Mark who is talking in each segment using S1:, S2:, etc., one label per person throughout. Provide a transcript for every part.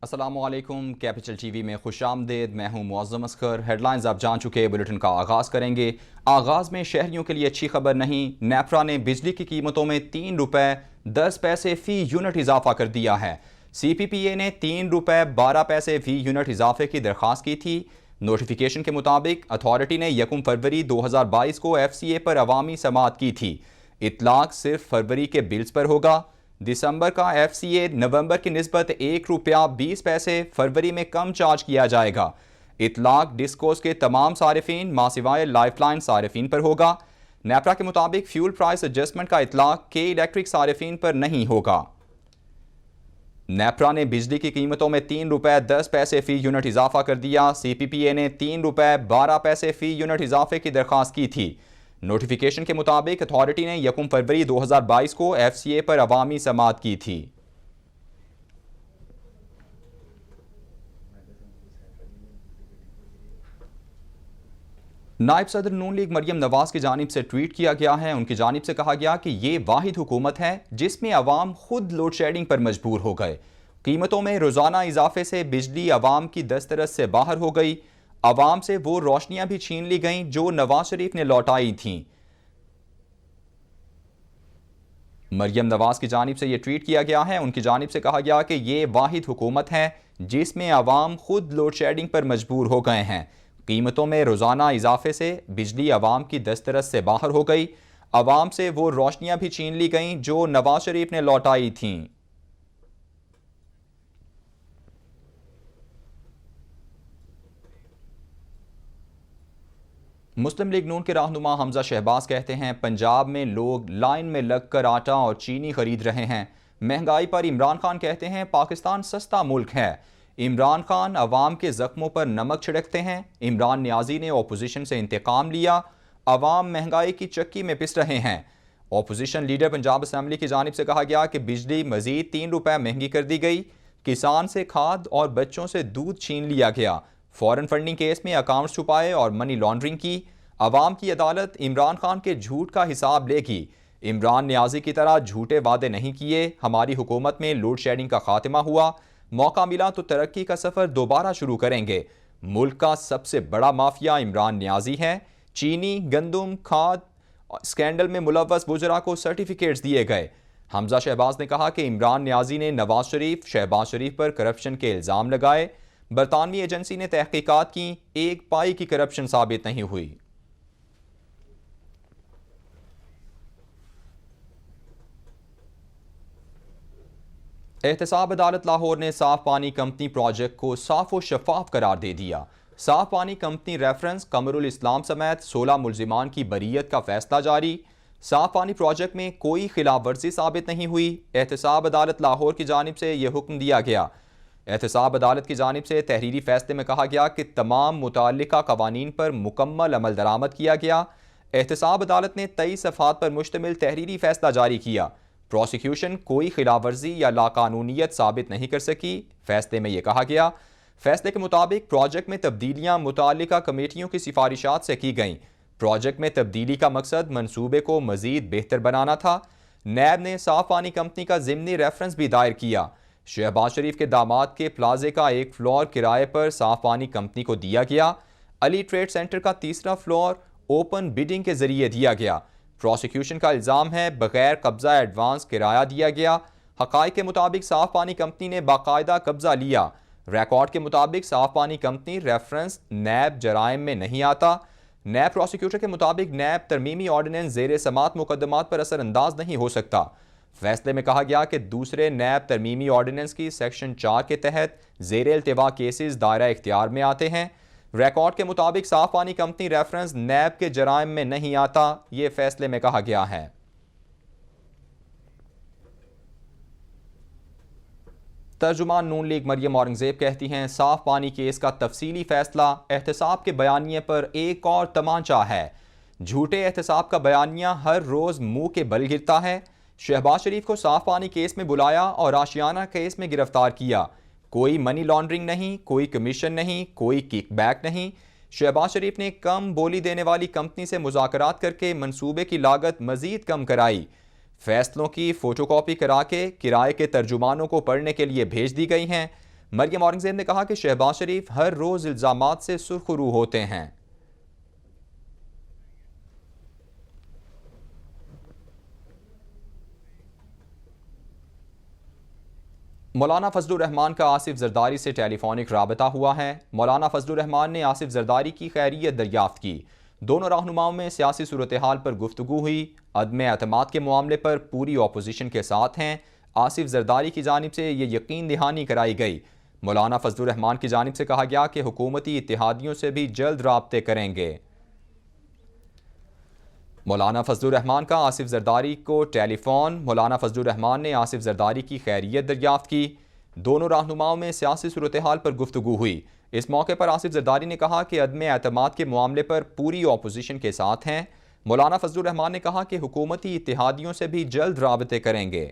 S1: अस्सलामुअलैकुम। Capital TV में खुशामदीद। मैं हूं मुअज़्ज़म अस्कर। हेडलाइंस आप जान चुके। बुलेटिन का आगाज़ करेंगे। आगाज़ में शहरियों के लिए अच्छी खबर नहीं। नेफ्रा ने बिजली की कीमतों में ₹3.10 फ़ी यूनिट इजाफा कर दिया है। CPPA ने ₹3.12 फ़ी यूनिट इजाफे की दरख्वास्त की थी। नोटिफिकेशन के मुताबिक अथॉरिटी ने 1 फरवरी 2022 को FCA पर अवामी समाअत की थी। इतलाक सिर्फ फरवरी के बिल्स पर होगा। दिसंबर का FCA नवंबर की निस्बत ₹1.20 फरवरी में कम चार्ज किया जाएगा। इतलाक डिस्कोस के तमाम सारिफिन मासिवाय लाइफलाइन सारिफिन पर होगा। नेपरा के मुताबिक फ्यूल प्राइस एडजस्टमेंट का इतलाक के इलेक्ट्रिक सारिफिन पर नहीं होगा। नेपरा ने बिजली की कीमतों में ₹3.10 फ़ी यूनिट इजाफा कर दिया। CPPA ने ₹3.12 फ़ी यूनिट इजाफे की दरख्वास्त की थी। नोटिफिकेशन के मुताबिक अथॉरिटी ने 1 फरवरी 2022 को FCA पर अवामी समाअत की थी। नायब सदर नून लीग मरियम नवाज की जानिब से ट्वीट किया गया है। उनकी जानिब से कहा गया कि ये वाहिद हुकूमत है जिसमें अवाम खुद लोड शेडिंग पर मजबूर हो गए। कीमतों में रोजाना इजाफे से बिजली अवाम की दस्तरस से बाहर हो गई। अवाम से वो रोशनियां भी छीन ली गईं जो नवाज शरीफ ने लौटाई थीं। मरियम नवाज की जानिब से यह ट्वीट किया गया है। उनकी जानिब से कहा गया कि ये वाहिद हुकूमत है जिसमें अवाम खुद लोड शेडिंग पर मजबूर हो गए हैं। कीमतों में रोजाना इजाफे से बिजली अवाम की दस्तरस से बाहर हो गई। अवाम से वो रोशनियां भी छीन ली गईं जो नवाज शरीफ ने लौटाई थीं। मुस्लिम लीग नून के रहनुमा हमजा शहबाज कहते हैं, पंजाब में लोग लाइन में लगकर आटा और चीनी खरीद रहे हैं। महंगाई पर इमरान खान कहते हैं, पाकिस्तान सस्ता मुल्क है। इमरान खान अवाम के जख्मों पर नमक छिड़कते हैं। इमरान नियाजी ने ओपोजिशन से इंतकाम लिया। अवाम महंगाई की चक्की में पिस रहे हैं। ओपोजिशन लीडर पंजाब असम्बली की जानिब से कहा गया कि बिजली मजीद ₹3 महंगी कर दी गई। किसान से खाद और बच्चों से दूध छीन लिया गया। फॉरेन फंडिंग केस में अकाउंट्स छुपाए और मनी लॉन्ड्रिंग की। अवाम की अदालत इमरान खान के झूठ का हिसाब लेगी। इमरान नियाजी की तरह झूठे वादे नहीं किए। हमारी हुकूमत में लोड शेडिंग का खात्मा हुआ। मौका मिला तो तरक्की का सफर दोबारा शुरू करेंगे। मुल्क का सबसे बड़ा माफिया इमरान नियाजी है। चीनी, गंदुम, खाद स्कैंडल में मुलव्वस बुजरा को सर्टिफिकेट्स दिए गए। हमजा शहबाज ने कहा कि इमरान नियाजी ने नवाज शरीफ, शहबाज शरीफ पर करप्शन के इल्ज़ाम लगाए। बरतानवी एजेंसी ने तहकीकात की, एक पाई की करप्शन साबित नहीं हुई। एहतसाब अदालत लाहौर ने साफ पानी कंपनी प्रोजेक्ट को साफ व शफाफ करार दे दिया। साफ पानी कंपनी रेफरेंस कमरुल इस्लाम समेत 16 मुल्जिमान की बरीयत का फैसला जारी। साफ पानी प्रोजेक्ट में कोई खिलाफ वर्जी साबित नहीं हुई। एहतसाब अदालत लाहौर की जानिब से यह हुक्म दिया गया। एहतसाब अदालत की जानिब से तहरीरी फैसले में कहा गया कि तमाम मुताल्लिका कवानीन पर मुकम्मल अमल दरामद किया गया। एहतसाब अदालत ने 23 सफ़हात पर मुश्तमिल तहरीरी फैसला जारी किया। प्रोसिक्यूशन कोई खिलाफवर्जी या लाकानूनियत साबित नहीं कर सकी। फैसले में यह कहा गया, फैसले के मुताबिक प्रोजेक्ट में तब्दीलियां मुताल्लिका कमेटियों की सिफारिशात से की गईं। प्रोजेक्ट में तब्दीली का मकसद मंसूबे को मजीद बेहतर बनाना था। नैब ने साफ पानी कंपनी का ज़िमनी रेफरेंस भी दायर किया। शहबाज शरीफ के दामाद के प्लाजे का एक फ्लोर किराए पर साफ पानी कंपनी को दिया गया। अली ट्रेड सेंटर का तीसरा फ्लोर ओपन बिडिंग के जरिए दिया गया। प्रोसिक्यूशन का इल्ज़ाम है बगैर कब्जा एडवांस किराया दिया गया। हक़ाइक़ के मुताबिक साफ पानी कंपनी ने बाकायदा कब्जा लिया। रिकॉर्ड के मुताबिक साफ पानी कंपनी रेफरेंस नैब जराइम में नहीं आता। नैब प्रोसिक्यूटर के मुताबिक नैब तरमीमी ऑर्डिनेंस ज़ेर समात मुकदमात पर असरअंदाज नहीं हो सकता। फैसले में कहा गया कि दूसरे नैब तरमीमी ऑर्डिनेंस की सेक्शन 4 के तहत ज़ेर इल्तिवा केसेस दायरा इख्तियार में आते हैं। रिकॉर्ड के मुताबिक साफ पानी कंपनी रेफरेंस नैब के जराइम में नहीं आता। यह फैसले में कहा गया है। तर्जुमान नून लीग मरियम औरंगजेब कहती हैं, साफ पानी केस का तफसीली फैसला एहतसाब के बयानिए पर एक और तमांचा है। झूठे एहतसाब का बयानिया हर रोज मुंह के बल गिरता है। शहबाज शरीफ को साफ पानी केस में बुलाया और आशियाना केस में गिरफ्तार किया। कोई मनी लॉन्ड्रिंग नहीं, कोई कमीशन नहीं, कोई किकबैक नहीं। शहबाज शरीफ ने कम बोली देने वाली कंपनी से मुज़ाकरात करके मंसूबे की लागत मजीद कम कराई। फैसलों की फोटोकॉपी करा के किराए के तर्जुमानों को पढ़ने के लिए भेज दी गई हैं। मरियम औरंगजेब ने कहा कि शहबाज शरीफ हर रोज इल्जामात से सुरखरू होते हैं। मौलाना फजलुर रहमान का आसिफ जरदारी से टेलीफोनिक राबता हुआ है। मौलाना फजलुर रहमान ने आसिफ जरदारी की खैरियत दरियाफ्त की। दोनों रहनुमाओं में सियासी सूरत हाल पर गुफ्तगू हुई। अदम एतमाद के मामले पर पूरी अपोजिशन के साथ हैं। आसिफ जरदारी की जानिब से ये यकीन दहानी कराई गई। मौलाना फजलुर रहमान की जानिब से कहा गया कि हुकूमती इत्तेहादियों से भी जल्द राब्ते करेंगे। मौलाना फजलुर रहमान का आसिफ जरदारी को टेलीफोन। मौलाना फजलुर रहमान ने आसिफ जरदारी की खैरियत दरियाफ्त की। दोनों रहनुमाओं में सियासी सूरत हाल पर गुफ्तगू हुई। इस मौके पर आसिफ जरदारी ने कहा कि अदम एतमाद के मामले पर पूरी अपोजिशन के साथ हैं। मौलाना फजलुर रहमान ने कहा कि हुकूमती इत्तेहादियों से भी जल्द राबते करेंगे।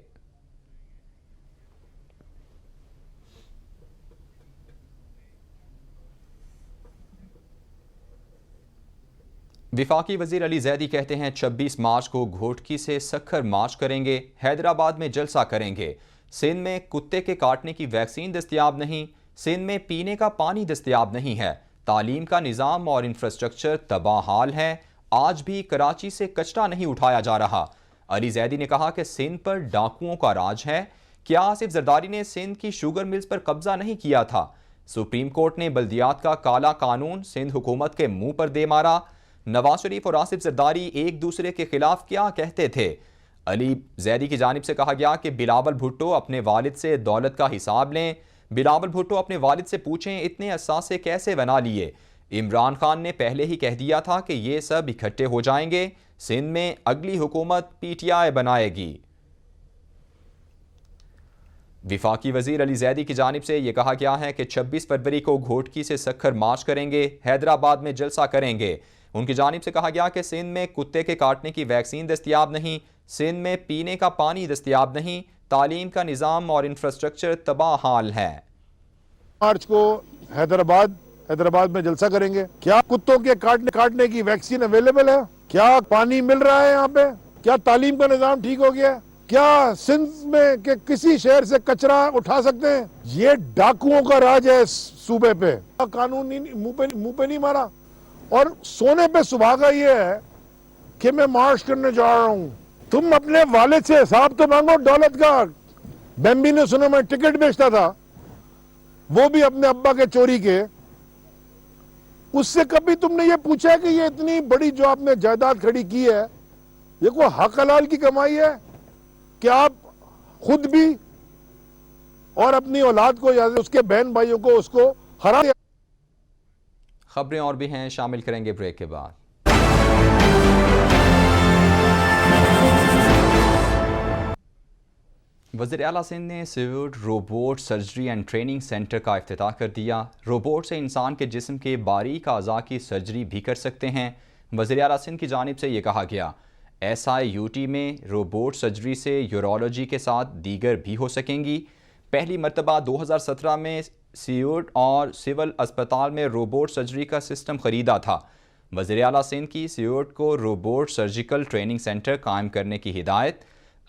S1: विफाकी वजीर अली जैदी कहते हैं 26 मार्च को घोटकी से सखर मार्च करेंगे, हैदराबाद में जलसा करेंगे। सिंध में कुत्ते के काटने की वैक्सीन दस्तयाब नहीं, सिंध में पीने का पानी दस्तयाब नहीं है, तालीम का निज़ाम और इंफ्रास्ट्रक्चर तबाह हाल है, आज भी कराची से कचरा नहीं उठाया जा रहा। अली जैदी ने कहा कि सिंध पर डाकुओं का राज है। क्या आसिफ जरदारी ने सिंध की शुगर मिल्स पर कब्जा नहीं किया था? सुप्रीम कोर्ट ने बल्दियात का काला कानून सिंध हुकूमत के मुंह पर दे मारा। नवाज शरीफ और आसिफ जरदारी एक दूसरे के खिलाफ क्या कहते थे? अली जैदी की जानिब से कहा गया कि बिलावल भुट्टो अपने वालिद से दौलत का हिसाब लें। बिलावल भुट्टो अपने वालिद से पूछें इतने असासे कैसे बना लिए। इमरान खान ने पहले ही कह दिया था कि ये सब इकट्ठे हो जाएंगे, सिंध में अगली हुकूमत पीटीआई बनाएगी। विफाकी वजीर अली जैदी की जानिब से यह कहा गया है कि 26 फरवरी को घोटकी से सखर मार्च करेंगे, हैदराबाद में जलसा करेंगे। उनकी जानिब से कहा गया कि सिंध में कुत्ते के काटने की वैक्सीन दस्तयाब नहीं, सिंध में पीने का पानी दस्तयाब नहीं, तालीम का निज़ाम और इंफ्रास्ट्रक्चर तबाह हाल है।
S2: मार्च को हैदराबाद में जलसा करेंगे। क्या कुत्तों के काटने की वैक्सीन अवेलेबल है? क्या पानी मिल रहा है यहाँ पे? क्या तालीम का निजाम ठीक हो गया? क्या सिंध में के किसी शहर से कचरा उठा सकते हैं? ये डाकुओं का राज है सूबे पे। कानून मुंह पे नहीं मारा। और सोने पे सुहागा ये है कि मैं मार्च करने जा रहा हूं। तुम अपने वालिद से हिसाब तो मांगो दौलत का। बेम्बी ने सुना मैं टिकट बेचता था, वो भी अपने अब्बा के चोरी के। उससे कभी तुमने ये पूछा कि ये इतनी बड़ी जो आपने जायदाद खड़ी की है, ये कोई हक हलाल की कमाई है कि आप खुद भी और अपनी औलाद को या उसके बहन भाइयों को उसको हरा दिया।
S1: खबरें और भी हैं, शामिल करेंगे ब्रेक के बाद। वज़ीर आला सिंध ने civil robot surgery and training centre का इफ्तिताह कर दिया। रोबोट से इंसान के जिस्म के बारीक अज़ा की सर्जरी भी कर सकते हैं। वज़ीर आला सिंध की जानिब से ये कहा गया, SIUT में रोबोट सर्जरी से यूरोलॉजी के साथ दीगर भी हो सकेंगी। पहली मरतबा 2017 में सियोट और सिविल अस्पताल में रोबोट सर्जरी का सिस्टम ख़रीदा था। वज़ीर आला सिंध की सियोट को रोबोट सर्जिकल ट्रेनिंग सेंटर कायम करने की हिदायत।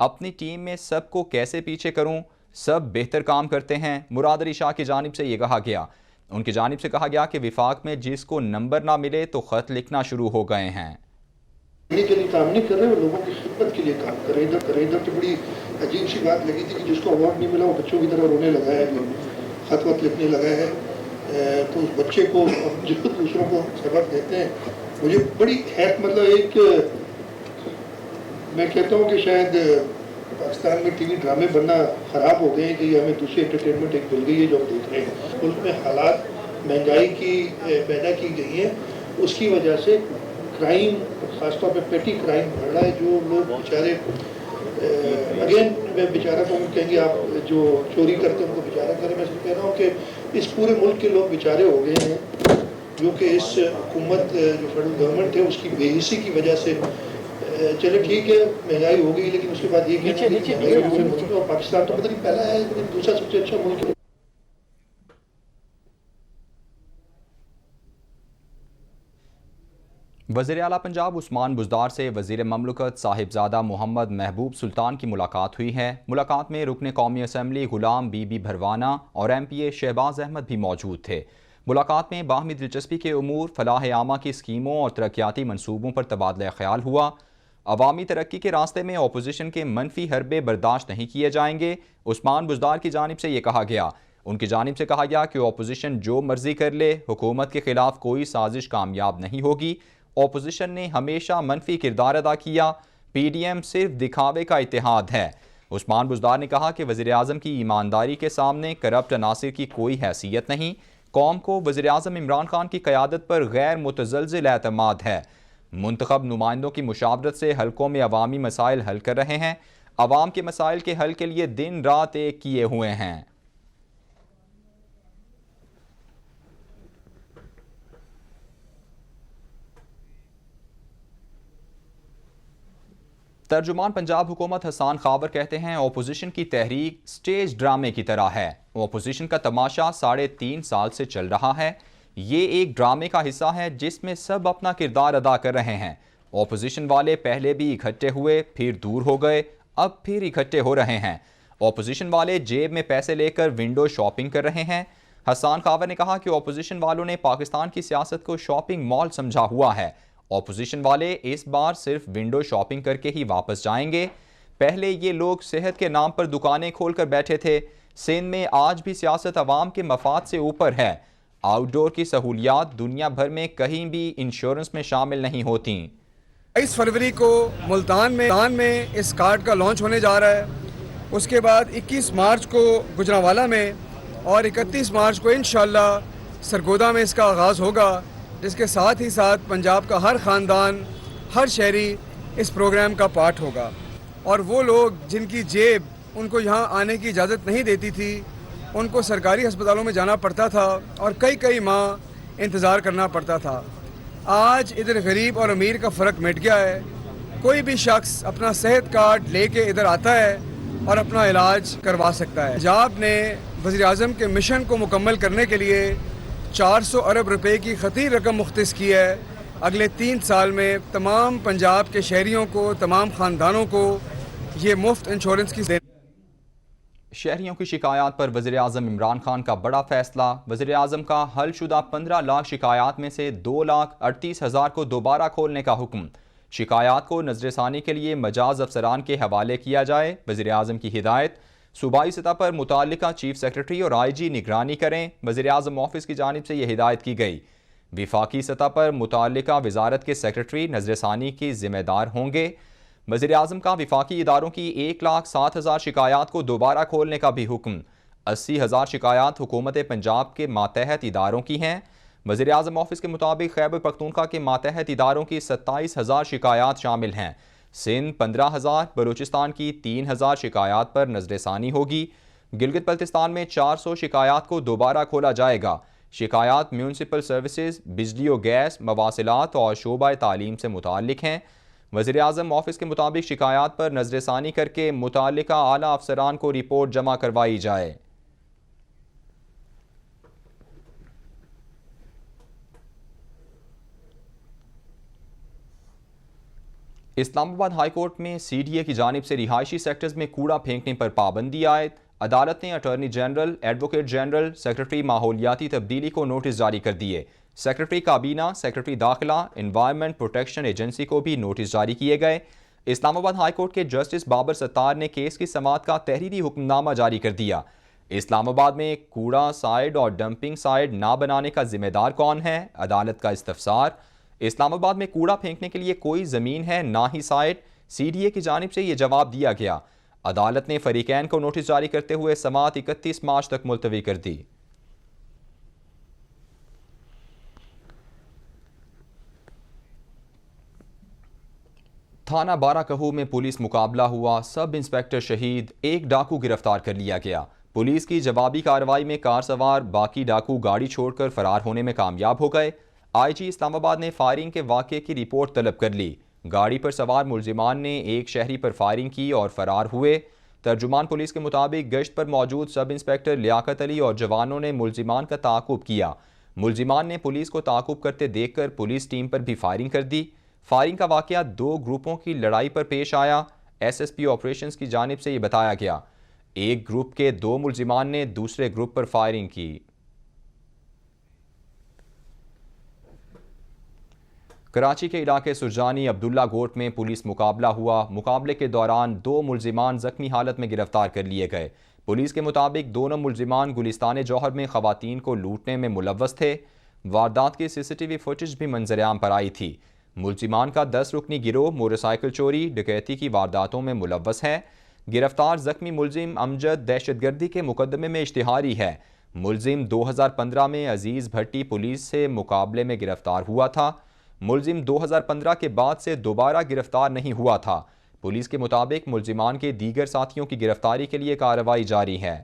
S1: अपनी टीम में सबको कैसे पीछे करूं, सब बेहतर काम करते हैं। मुराद अली शाह की जानिब से ये कहा गया। उनकी जानिब से कहा गया कि विफाक में जिसको नंबर ना मिले तो ख़त लिखना शुरू हो गए हैं।
S3: के लिए काम नहीं कर रहे, लोगों की खिदमत के लिए काम कर रहे हैं। इधर तो बड़ी अजीब सी बात लगी थी कि जिसको अवार्ड नहीं मिला वो बच्चों की तरह रोने लगा है, खत वत लिखने लगा है। तो उस बच्चे को जो दूसरों को सबक देते हैं, मुझे बड़ी हैरत, मतलब एक मैं कहता हूँ कि शायद पाकिस्तान में टीवी ड्रामे बनना ख़राब हो गए हैं कि हमें दूसरी एंटरटेनमेंट एक मिल गई है जो हम देख रहे हैं। मुल्क में हालात महंगाई की पैदा की गई है, उसकी वजह से क्राइम, खासतौर पे पेटी क्राइम बढ़ रहा है। जो लोग बेचारे, अगेन मैं बेचारा को कहेंगे, आप जो चोरी करते हैं उनको बेचारा करें। मैं कह रहा हूँ कि इस पूरे मुल्क के लोग बेचारे हो गए हैं, जो कि इस हुकूमत जो फेडरल गवर्नमेंट है उसकी बेहिसी की वजह से। चले ठीक है, महंगाई हो गई, लेकिन उसके बाद ये कहना और पाकिस्तान तो पता नहीं पहला है लेकिन दूसरा सबसे अच्छा मुल्क है।
S1: वज़ीर आला पंजाब उस्मान बुज़दार से वज़ीर ममलकत साहिबजादा मोहम्मद महबूब सुल्तान की मुलाकात हुई है। मुलाकात में रुकन कौमी असम्बली गुलाम बीबी भरवाना और MPA शहबाज अहमद भी मौजूद थे। मुलाकात में बाहमी दिलचस्पी के उमूर, फलाह आमा की स्कीमों और तरक्याती मनसूबों पर तबादला ख्याल हुआ। अवामी तरक्की के रास्ते में अपोजिशन के मनफी हरबे बर्दाश्त नहीं किए जाएंगे। उस्मान बुज़दार की जानिब से ये कहा गया। उनकी जानिब से कहा गया कि अपोजिशन जो मर्जी कर ले, हुकूमत के खिलाफ कोई साजिश कामयाब नहीं होगी। अपोजिशन ने हमेशा मनफी किरदार अदा किया। PDM सिर्फ दिखावे का इत्तेहाद है। उस्मान बुज़दार ने कहा कि वज़ीर आज़म की ईमानदारी के सामने करप्ट अनासिर की कोई हैसियत नहीं। कौम को वज़ीर आज़म इमरान खान की क़यादत पर गैर मुतज़लज़िल एतमाद है। मुंतखब नुमाइंदों की मुशावरत से हलकों में अवामी मसाइल हल कर रहे हैं। अवाम के मसाइल के हल के लिए दिन रात एक किए हुए हैं। तर्जुमान पंजाब हुकूमत हसन खाबर कहते हैं अपोजिशन की तहरीक स्टेज ड्रामे की तरह है। अपोजिशन का तमाशा 3.5 साल से चल रहा है। ये एक ड्रामे का हिस्सा है जिसमें सब अपना किरदार अदा कर रहे हैं। अपोजिशन वाले पहले भी इकट्ठे हुए, फिर दूर हो गए, अब फिर इकट्ठे हो रहे हैं। अपोजिशन वाले जेब में पैसे लेकर विंडो शॉपिंग कर रहे हैं। हसन खाबर ने कहा कि अपोजिशन वालों ने पाकिस्तान की सियासत को शॉपिंग मॉल समझा हुआ है। अपोजिशन वाले इस बार सिर्फ विंडो शॉपिंग करके ही वापस जाएंगे। पहले ये लोग सेहत के नाम पर दुकानें खोलकर बैठे थे। सिंध में आज भी सियासत अवाम के मफाद से ऊपर है। आउटडोर की सहूलियात दुनिया भर में कहीं भी इंश्योरेंस में शामिल नहीं होती।
S4: 22 फरवरी को मुल्तान में इस कार्ड का लॉन्च होने जा रहा है। उसके बाद 21 मार्च को गुजरांवाला में और 31 मार्च को इंशाअल्लाह सरगोदा में इसका आगाज़ होगा, जिसके साथ ही साथ पंजाब का हर ख़ानदान, हर शहरी इस प्रोग्राम का पार्ट होगा। और वो लोग जिनकी जेब उनको यहाँ आने की इजाज़त नहीं देती थी, उनको सरकारी अस्पतालों में जाना पड़ता था और कई माह इंतज़ार करना पड़ता था। आज इधर गरीब और अमीर का फ़र्क मिट गया है। कोई भी शख्स अपना सेहत कार्ड लेके इधर आता है और अपना इलाज करवा सकता है। पंजाब ने वज़ीर आज़म के मिशन को मुकम्मल करने के लिए 400 अरब रुपए की खती रकम मुख्तस की है। अगले 3 साल में तमाम पंजाब के शहरियों को, तमाम ख़ानदानों को ये मुफ्त इंश्योरेंस की
S1: शहरियों की शिकायत पर वज़ीर आज़म इमरान खान का बड़ा फैसला। वज़ीर आज़म का हलशुदा 15 लाख शिकायत में से 2,38,000 को दोबारा खोलने का हुक्म। शिकायत को नज़रसानी के लिए मजाज अफसरान के हवाले किया जाए। वज़ीर आज़म की हिदायत। सूबाई सतह पर मुताल्लिका चीफ सेक्रेटरी और IG निगरानी करें। वज़ीर आज़म ऑफिस की जानिब से यह हिदायत की गई। विफाकी सतह पर मुताल्लिका वजारत के सेक्रेटरी नज़रसानी की जिम्मेदार होंगे। वज़ीर आज़म का विफाकी इदारों की 1,07,000 शिकायत को दोबारा खोलने का भी हुक्म। 80,000 शिकायत हुकूमत पंजाब के मातहत इदारों की हैं। वज़ीर आज़म ऑफिस के मुताबिक खैबर पख्तूनख्वा के मातहत इदारों की 27,000 शिकायत शामिल हैं। सिंध 15,000, बलूचिस्तान की 3,000 शिकायत पर नज़रसानी होगी। गिलगित बल्तिस्तान में 400 शिकायत को दोबारा खोला जाएगा। शिकायत म्यूनसिपल सर्विसेज, बिजली और गैस, मवासिलात और शोबा तालीम से मुताल्लिक हैं। वज़ीर आज़म ऑफिस के मुताबिक शिकायत पर नज़रसानी करके मुताल्लिका आला अफसरान को रिपोर्ट जमा करवाई जाए। इस्लामाबाद हाई कोर्ट में CDA की जानिब से रिहायशी सेक्टर्स में कूड़ा फेंकने पर पाबंदी आयद। अदालत ने attorney general, advocate general, secretary माहौलियाती तब्दीली को नोटिस जारी कर दिए। सेक्रेटरी काबीना, सेक्रेटरी दाखिला, एनवायरनमेंट प्रोटेक्शन एजेंसी को भी नोटिस जारी किए गए। इस्लामाबाद हाई कोर्ट के जस्टिस बाबर सत्तार ने केस की समाअत का तहरीरी हुक्मनामा जारी कर दिया। इस्लामाबाद में कूड़ा साइड और डंपिंग साइड ना बनाने का जिम्मेदार कौन है? अदालत का इस्तफसार। इस्लामाबाद में कूड़ा फेंकने के लिए कोई ज़मीन है, ना ही साइड। CDA की जानिब से ये जवाब दिया गया। अदालत ने फरीकैन को नोटिस जारी करते हुए समाअत 31 मार्च तक मुलतवी कर दी। थाना बाराकहू में पुलिस मुकाबला हुआ। सब इंस्पेक्टर शहीद, एक डाकू गिरफ्तार कर लिया गया। पुलिस की जवाबी कार्रवाई में कार सवार बाकी डाकू गाड़ी छोड़कर फरार होने में कामयाब हो गए। IG इस्लामाबाद ने फायरिंग के वाक़े की रिपोर्ट तलब कर ली। गाड़ी पर सवार मुलजिमान ने एक शहरी पर फायरिंग की और फरार हुए। तर्जुमान पुलिस के मुताबिक गश्त पर मौजूद सब इंस्पेक्टर लियाकत अली और जवानों ने मुलजिमान का ताक़ुब किया। मुलजिमान ने पुलिस को ताक़ुब करते देखकर पुलिस टीम पर भी फायरिंग कर दी। फायरिंग का वाक़या दो ग्रुपों की लड़ाई पर पेश आया। एसएसपी ऑपरेशंस की जानिब से ये बताया गया। एक ग्रुप के दो मुलजिमान ने दूसरे ग्रुप पर फायरिंग की। कराची के इलाके सुरजानी अब्दुल्ला गोट में पुलिस मुकाबला हुआ। मुकाबले के दौरान दो मुलजिमान जख्मी हालत में गिरफ्तार कर लिए गए। पुलिस के मुताबिक दोनों मुलजिमान गुलिस्तान जौहर में खवातीन को लूटने में मुलव्वस थे। वारदात की सीसीटीवी फुटेज भी मंजर-ए-आम पर आई थी। मुलजिमान का 10 रुकनी गिरोह मोटरसाइकिल चोरी डकैती की वारदातों में मुलव्वस है। गिरफ्तार जख्मी मुलजिम अमजद दहशतगर्दी के मुकदमे में इश्तिहारी है। मुलजिम 2015 में अजीज भट्टी पुलिस से मुकाबले में गिरफ्तार हुआ था। मुलजिम 2015 के बाद से दोबारा गिरफ्तार नहीं हुआ था। पुलिस के मुताबिक मुलजिमान के दीगर साथियों की गिरफ्तारी के लिए कार्रवाई जारी है।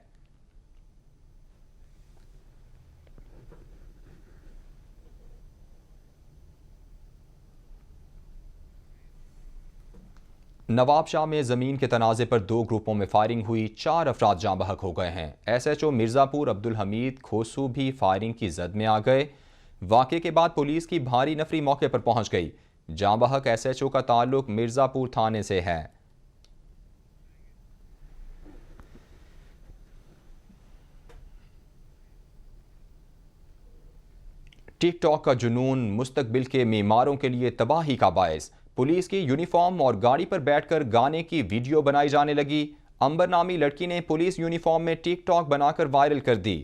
S1: नवाबशाह में ज़मीन के तनाज़े पर दो ग्रुपों में फायरिंग हुई। 4 अफराद जाँ बहक हो गए हैं। SHO मिर्ज़ापुर अब्दुल हमीद खोसू भी फायरिंग की जद में आ गए। वाक़े के बाद पुलिस की भारी नफरी मौके पर पहुंच गई। जाँ बहक SHO का ताल्लुक मिर्ज़ापुर थाने से है। टिकटॉक का जुनून मुस्तकबिल के मीमारों के लिए तबाही का बायस। पुलिस की यूनिफॉर्म और गाड़ी पर बैठकर गाने की वीडियो बनाई जाने लगी। अंबर नामी लड़की ने पुलिस यूनिफॉर्म में टिकटॉक बनाकर वायरल कर दी।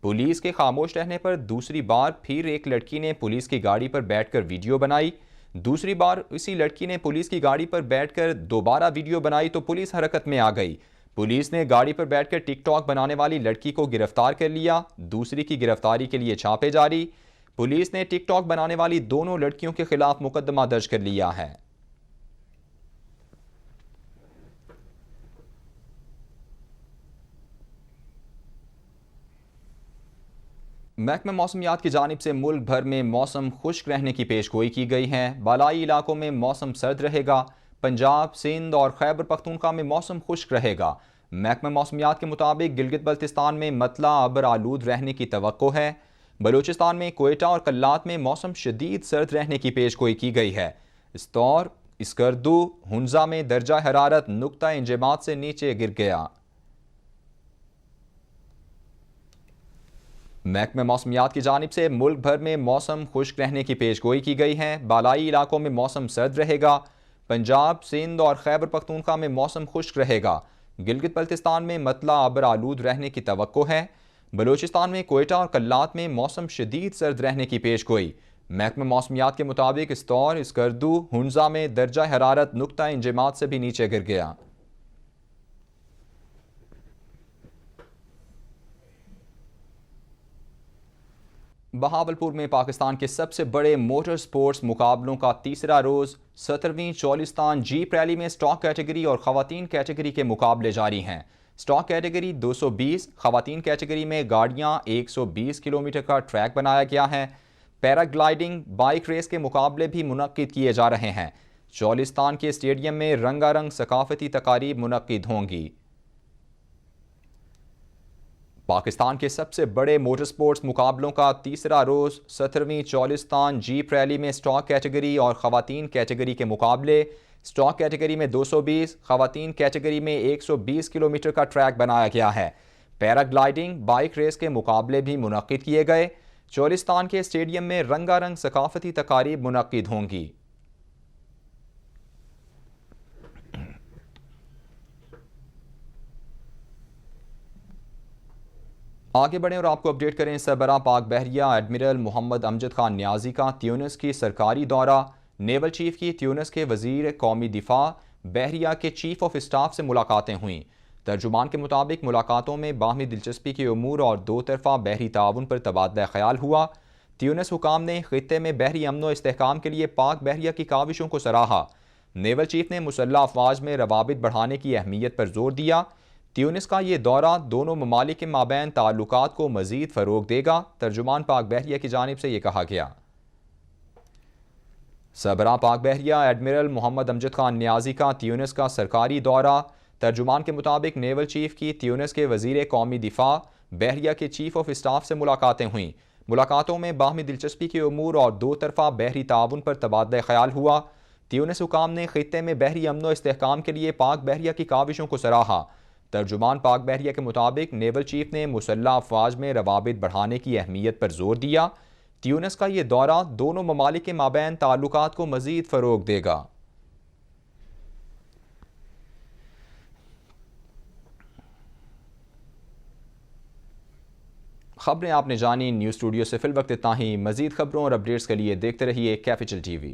S1: पुलिस के खामोश रहने पर दूसरी बार फिर एक लड़की ने पुलिस की गाड़ी पर बैठकर वीडियो बनाई। दूसरी बार इसी लड़की ने पुलिस की गाड़ी पर बैठकर दोबारा वीडियो बनाई तो पुलिस हरकत में आ गई। पुलिस ने गाड़ी पर बैठकर टिकटॉक बनाने वाली लड़की को गिरफ्तार कर लिया। दूसरी की गिरफ्तारी के लिए छापे जारी। पुलिस ने टिकटॉक बनाने वाली दोनों लड़कियों के खिलाफ मुकदमा दर्ज कर लिया है। महकमा मौसमियात की जानिब से मुल्क भर में मौसम खुश्क रहने की पेशगोई की गई है। बालाई इलाकों में मौसम सर्द रहेगा। पंजाब, सिंध और खैबर पख्तूनख्वा में मौसम खुश्क रहेगा। महकमा मौसमियात के मुताबिक गिलगित बल्तिस्तान में मतला अबर आलूद रहने की तवक्को है। बलूचिस्तान में कोयटा और कल्लात में मौसम शदीद सर्द रहने की पेशगोई की गई है। इस्तौर, स्कर्दू, हुंजा में दर्जा हरारत नुक्ता इंजमात से नीचे गिर गया। महकमा मौसमियात की जानिब से मुल्क भर में मौसम खुश्क रहने की पेशगोई की गई है। बालाई इलाकों में मौसम सर्द रहेगा। पंजाब, सिंध और खैबर पख्तूनख्वा में मौसम खुश्क रहेगा। गिलगित बल्तिस्तान में मतला अबर आलूद रहने की तवक्को है। बलूचिस्तान में कोयटा और कल्लात में मौसम शदीद सर्द रहने की पेशगोई। महकमा मौसमियात के मुताबिक इस्तौर, स्कर्दू, हुंजा में दर्जा हरारत नुक्ता इंजमात से भी नीचे गिर गया। बहावलपुर में पाकिस्तान के सबसे बड़े मोटर स्पोर्ट्स मुकाबलों का तीसरा रोज़ 17वीं चौलिस्तान जीप रैली में स्टॉक कैटेगरी और ख़वातीन कैटेगरी के मुकाबले जारी हैं। स्टॉक कैटेगरी 220, ख़वातीन कैटेगरी में गाड़ियां 120 किलोमीटर का ट्रैक बनाया गया है। पैराग्लाइडिंग, बाइक रेस के मुकाबले भी मुनक्किद किए जा रहे हैं। चौलिस्तान के स्टेडियम में रंगारंग सकाफती तकारीब मुनक्किद होंगी। पाकिस्तान के सबसे बड़े मोटर स्पोर्ट्स मुकाबलों का तीसरा रोज़ 17वीं चौलिस्तान जीप रैली में स्टॉक कैटेगरी और ख़वातीन कैटेगरी के मुकाबले। स्टॉक कैटेगरी में 220, ख़वातीन कैटेगरी में 120 किलोमीटर का ट्रैक बनाया गया है। पैराग्लाइडिंग, बाइक रेस के मुकाबले भी मुनक्किद किए गए। चौलिस्तान के स्टेडियम में रंगारंग सकाफती तकारीब मुनक्किद होंगी। आगे बढ़ें और आपको अपडेट करें। सरबराह पाक बहरिया एडमिरल मोहम्मद अमजद खान न्याजी का त्यूनिस की सरकारी दौरा। नेवल चीफ की त्यूनिस के वजीर कौमी दिफा बहरिया के चीफ ऑफ स्टाफ से मुलाकातें हुईं। तर्जुमान के मुताबिक मुलाकातों में बाहमी दिलचस्पी के उमूर और दो तरफा बहरी ताउन पर तबादला ख्याल हुआ। त्यूनिस हुकाम ने खित्ते में बहरी अमन व इस्तेहकाम के लिए पाक बहरिया की काविशों को सराहा। नेवल चीफ ने मुसल्लह अफवाज में रवाबित बढ़ाने की अहमियत पर जोर दिया। त्यूनिस का ये दौरा दोनों ममालिक के माबैन ताल्लुकात को मजीद फ़रोग देगा। तर्जुमान पाक बहरिया की जानिब से ये कहा गया। सरबराह पाक बहरिया एडमिरल मोहम्मद अमजद खान न्याजी का त्यूनिस का सरकारी दौरा। तर्जुमान के मुताबिक नेवल चीफ की त्यूनिस के वजीर कौमी दिफा बहरिया के चीफ ऑफ स्टाफ से मुलाकातें हुईं। मुलाकातों में बाहमी दिलचस्पी के उमूर और दो तरफा बहरी ताउन पर तबादला ख्याल हुआ। त्यूनिस हुकाम ने खित्ते में बहरी अमन व इस्तेहकाम के लिए पाक बहरिया की काविशों को सराहा। तर्जुमान पाक बहरिया के मुताबिक नेवल चीफ ने मुसल्लह अफवाज में रवाबित बढ़ाने की अहमियत पर जोर दिया। त्यूनिस का ये दौरा दोनों ममालिक के माबैन ताल्लुकात को मजीद फ़रोग देगा। खबरें आपने जानी। न्यूज़ स्टूडियो से फिल वक्त इतना ही। मजीद खबरों और अपडेट्स के लिए देखते रहिए कैपिटल TV।